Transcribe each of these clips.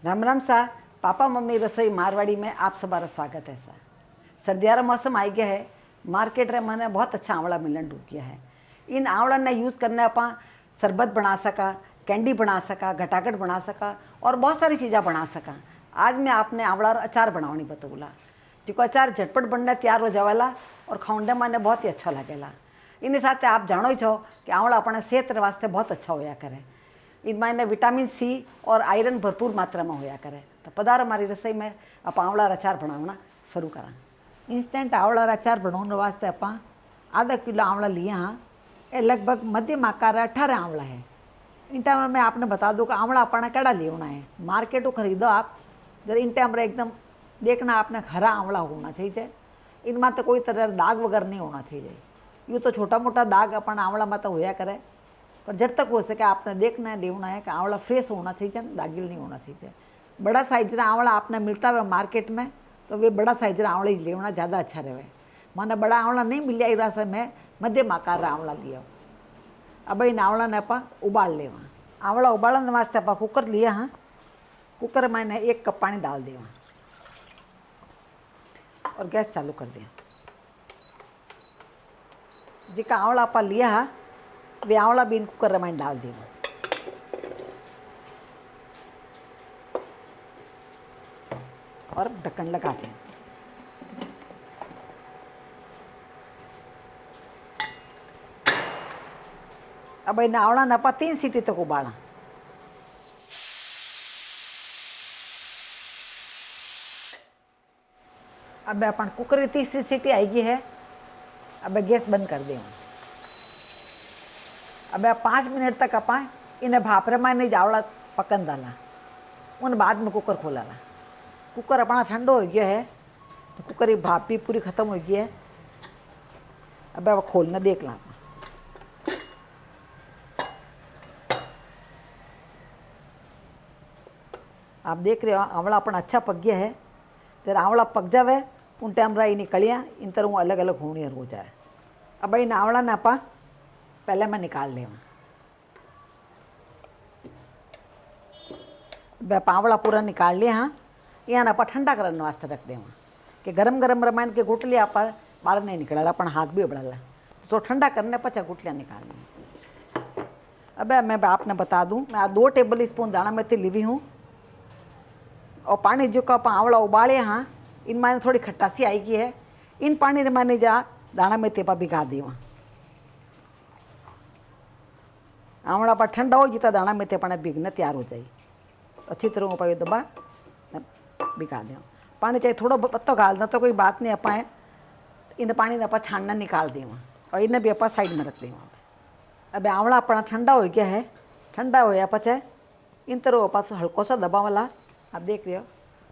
राम राम सा। Papa mummy रसोई मारवाड़ी में आप सबारा स्वागत है सा। सर्दियारा मौसम आई गया है। मार्केट रे मैंने बहुत अच्छा आंवला मिलन डूब गया है। इन आंवला ने यूज़ करने अपा शरबत बना सका, कैंडी बना सका, घटाघट बना सका और बहुत सारी चीज़ें बना सका। आज मैं आपने आंवला अचार बनावनी बतौला, जो अचार झटपट बनने तैयार हो जावेला और खाने मैंने बहुत ही अच्छा लगेला। इन साथ आप जानो ही छो कि आंवला अपने सेहत वास्ते बहुत अच्छा होया करे। इनमें विटामिन सी और आयरन भरपूर मात्रा में होया करे। तो पधार हमारी रसोई में आप आंवला अचार बनाना शुरू करा। इंस्टेंट आंवला अचार बनाने वास्ते आप आधा किलो आंवला लिए हाँ। ये लगभग मध्यम आकार 18 आंवला है। इन टाइम में आपने बता दूँ कि आंवला अपना केड़ा लेना है। मार्केटों खरीदो आप जरा इन टाइम एकदम देखना आपने हरा आंवला होना चाहिए। इनमें तो कोई तरह दाग वगैरह नहीं होना चाहिए। यूँ तो छोटा मोटा दाग अपन आंवला में तो होया करे, पर जब तक हो सके आपने देखना है लेना है कि आंवला फ्रेश होना चाहिए, दागिल नहीं होना चाहिए। बड़ा साइज रा आंवला आपने मिलता है मार्केट में, तो वे बड़ा साइज रा आंवला ही लेना ज़्यादा अच्छा रहे। मैंने बड़ा आंवला नहीं मिलिया इस से मैं मध्यम आकार रा आंवला लिया। अब इन आंवला ने आप उबाल लेवा। आंवला उबालने वास्ते आप कुकर लिया हाँ। कुकर में 1 कप पानी डाल देवा और गैस चालू कर दिया। जिका आंवला आप लिया हाँ वे आंवला भी इन कुकर में डाल देगा और ढक्कन लगा दें। अब इन आंवला ने आप 3 सीटी तक उबाला। अब अपन कुकर की तीसरी सीटी आएगी है। अब गैस बंद कर दें। अब 5 मिनट तक आप इन्हें भापरे में नहीं आंवला पकन डाला। उन बाद में कुकर खोला ला। कुकर अपना ठंडो हो गया है, तो कुकर की भाप भी पूरी ख़त्म हो गई है। अब खोलना देख ला। आप देख रहे हो आंवला अपना अच्छा पक गया है। तेरा आंवला पक जावे उन टाइम रहा इन कलियाँ इन तरह अलग अलग होनी हो जाए। अब इन आंवला ने आप पहले मैं निकाल लेवा। आंवला पूरा निकाल लिया हाँ। यहाँ आप ठंडा करने वास्ते रख देवा कि गरम गरम रमायन के गुटलियाँ आप बाहर नहीं निकला, अपन हाथ भी उबड़ा तो ठंडा करने पचा गुटलियाँ निकालनी। अब मैं आपने बता दूँ, मैं 2 टेबल स्पून दाना मेथी ली हूँ और पानी जो आप आंवला उबाले हाँ इनमें थोड़ी खट्टासी आएगी है। इन पानी ने मैंने जा दाना मेथी पर भिगा देवा। आंवला पर ठंडा हो जितना दाना मेथी अपने भीगने तैयार हो जाए। अच्छी तरह ऊपर दबा भिगा दें। पानी चाहिए थोड़ा पत्तो गालना तो कोई बात नहीं। आप इन पानी ने आप छानना निकाल देवा और इन्हें भी आप साइड में रख देवा। अब आंवला अपना ठंडा हो गया है। ठंडा होया पचे इन तरह आप हल्को सा दबा वाला आप देख रहे हो,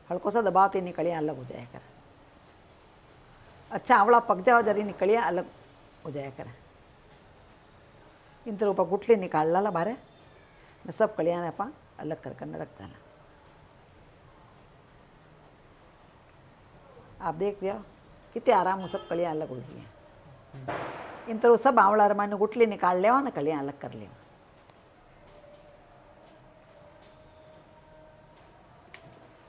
हल्को सा दबाव तो निकलियाँ अलग हो जाया कर। अच्छा आंवला पक जाओ जरा निकलियाँ अलग हो जाया कर। इन तरह ऊपर गुटली निकाल ला बाहर मैं सब कलियाँ ने आप अलग कर रख डाला। आप देख रहे हो कितने आराम से सब कलियाँ अलग हो गई हैं। इन तरह सब आंवला मैंने गुटली निकाल लेवा ना कलियाँ अलग कर लेवा।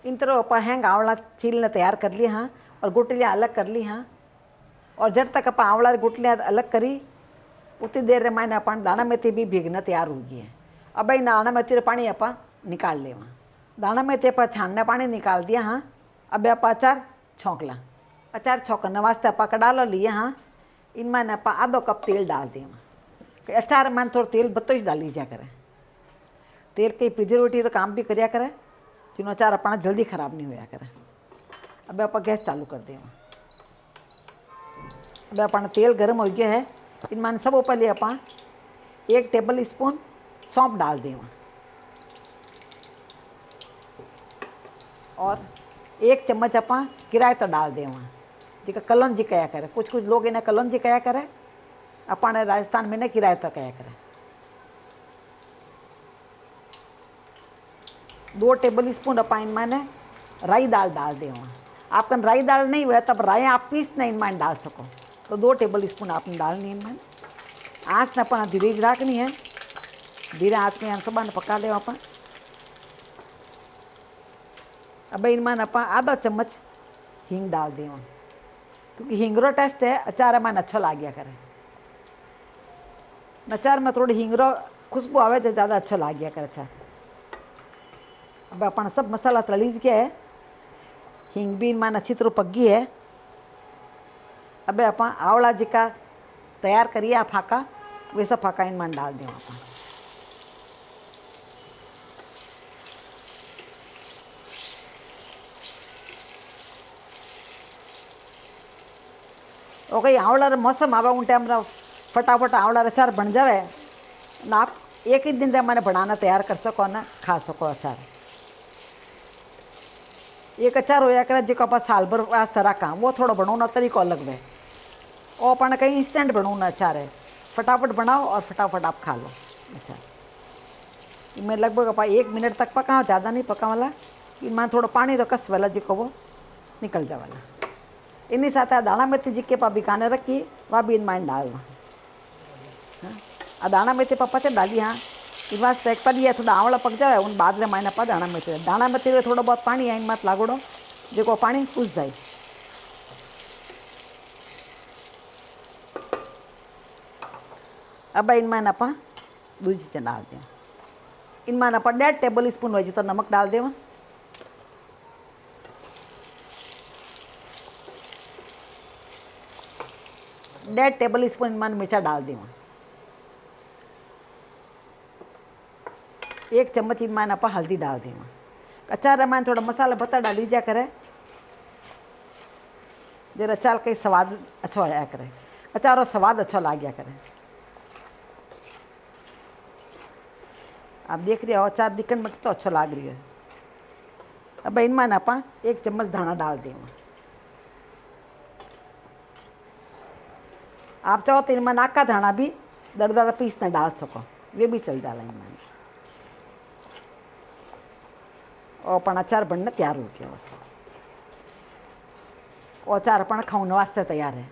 इन तरह आप हैंग आंवला छीलने तैयार कर लिया हाँ और गुटलियाँ अलग कर ली हाँ। और जब तक आप आंवला गुटलियाँ अलग करी उतनी देर रे मैंने अपन दाना मेथी भी भीगना तैयार हो गई है। अब भाई दाना मेथी रे पानी आप निकाल लेवा। दाना मेथी आप छानने पानी निकाल दिया हाँ। अब आप अचार छौंकला। अचार छौंकने वास्ते आप कडालो लिए हाँ। इनमें आप आधो कप तेल डाल देवा। अचार में थोड़ा तेल बत्तो ही डाल लीजिए करे। तेल कई प्रिजर्वेटिव काम भी कराया करे जिन्हों अचार अपना जल्दी ख़राब नहीं होया करे। अब आप गैस चालू कर देवा। अब अपना तेल गर्म हो गया है। इनमें सब पहले आप 1 टेबल स्पून सौंफ डाल देवा और 1 चम्मच आप किराए तो डाल देवा जिका कलौंजी कया करे। कुछ लोग इन्हें कलौंजी कया करे, अपने राजस्थान में इन्हें किराए तो कया करे। 2 टेबल स्पून आप इनमें राई दाल डाल देवा। आपका राई दाल नहीं हुआ तब राई आप पीस नहीं इनमें डाल सको तो 2 टेबल स्पून आपने डालनी है। इनमें आँच ने अपना धीरे रखनी है। धीरे आँच में सब पका ले। आप अब इनमें आप आधा चम्मच हींग डाल दें, क्योंकि हींगरो टेस्ट है अचार में अच्छा लाग्या करे। अचार में थोड़ी हींगरो खुशबू आवे तो ज़्यादा अच्छा लाग्या करे अचार। अब अपन सब मसाला तली के है, हींग भी इनमें अच्छी तरह पक गई है। अब आप आवड़ा जिका तैयार करिए आप फाका, वैसा फाका इनमें डाल दें आप। और कहीं आवड़ार मौसम आवा उन टाइम फटाफट आवड़ार अचार बन जाए ना, आप एक ही दिन रे मैंने बनाना तैयार कर सको ना खा सको अचार। एक अचार होया करे जो आप साल भर वास्ते रखा, वो थोड़ा बनाना तरीको अलग है। और अपन कहीं इंस्टेंट बनाना अचार है, फटाफट बनाओ और फटाफट आप खा लो अचार। मैं लगभग आप 1 मिनट तक पकाओ, ज़्यादा नहीं पका वाला। इनमें थोड़ा पानी रकस वाला जो वो निकल जावाला। इन्हीं साथ दाना मेथी जी के पा बिकाने रखी वह भी इनमें डालना। हाँ, दाना मेथी पापा से डाली। हाँ, इस वास्ते एक पर थोड़ा आवड़ा पक जाए उन बाद में मायने पा दाना मेथी में थोड़ा बहुत पानी है इनमें लागोड़ो, जो पानी पूछ जाए। अब इनमें आप दूसरी चीज़ डाल दें। इनमें आप 1.5 टेबल स्पून हो तो नमक डाल दें। 1.5 टेबल स्पून इनमें मिर्चा डाल दें। 1 चम्मच इनमें आप हल्दी डाल दें। अचार में थोड़ा मसाला भत्ता डाल दीजिए करे, जरा अचार का स्वाद अच्छा आया करे, अचार और स्वाद अच्छा ला गया करे। आप देख रहे हो अचार दिखने में तो अच्छा लाग रही है। अब इनमें आप 1 चम्मच धाना डाल दें। आप चाहो तो इनमें नाका धाना भी दरदरा पीस न डाल सको, वे भी चल जाला इनमें। और अपन अचार बनने तैयार हो गया बस। वो अचार अपन खाने वास्ते तैयार है।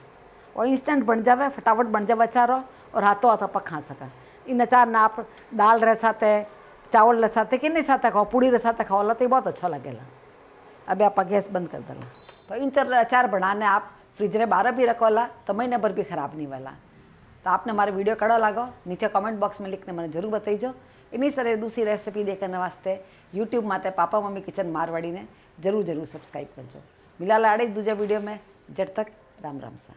और इंस्टेंट बन जावे, फटाफट बन जावे अचार, और हाथों हाथ आप खा सका। इन अचार ना आप दाल रे साथे, चावल रे साथे, कि नहीं साथे खाओ, पूड़ी रे साथे खाओ तो बहुत अच्छा लगेगा। अभी आप गैस बंद कर देना। तो इन तरह अचार बनाने आप फ्रिज रे 12 भी रखोला तो महीने भर भी खराब नहीं वाला। तो आपने हमारे वीडियो कड़ो लागो नीचे कमेंट बॉक्स में लिखने मैंने जरूर बताइजो। इन्हीं तरह दूसरी रेसिपी देखने वास्ते यूट्यूब माते पापा मम्मी किचन मारवाड़ी ने जरूर सब्सक्राइब करजो। मिला लाड़े दूसरे वीडियो में, जब तक राम राम सा।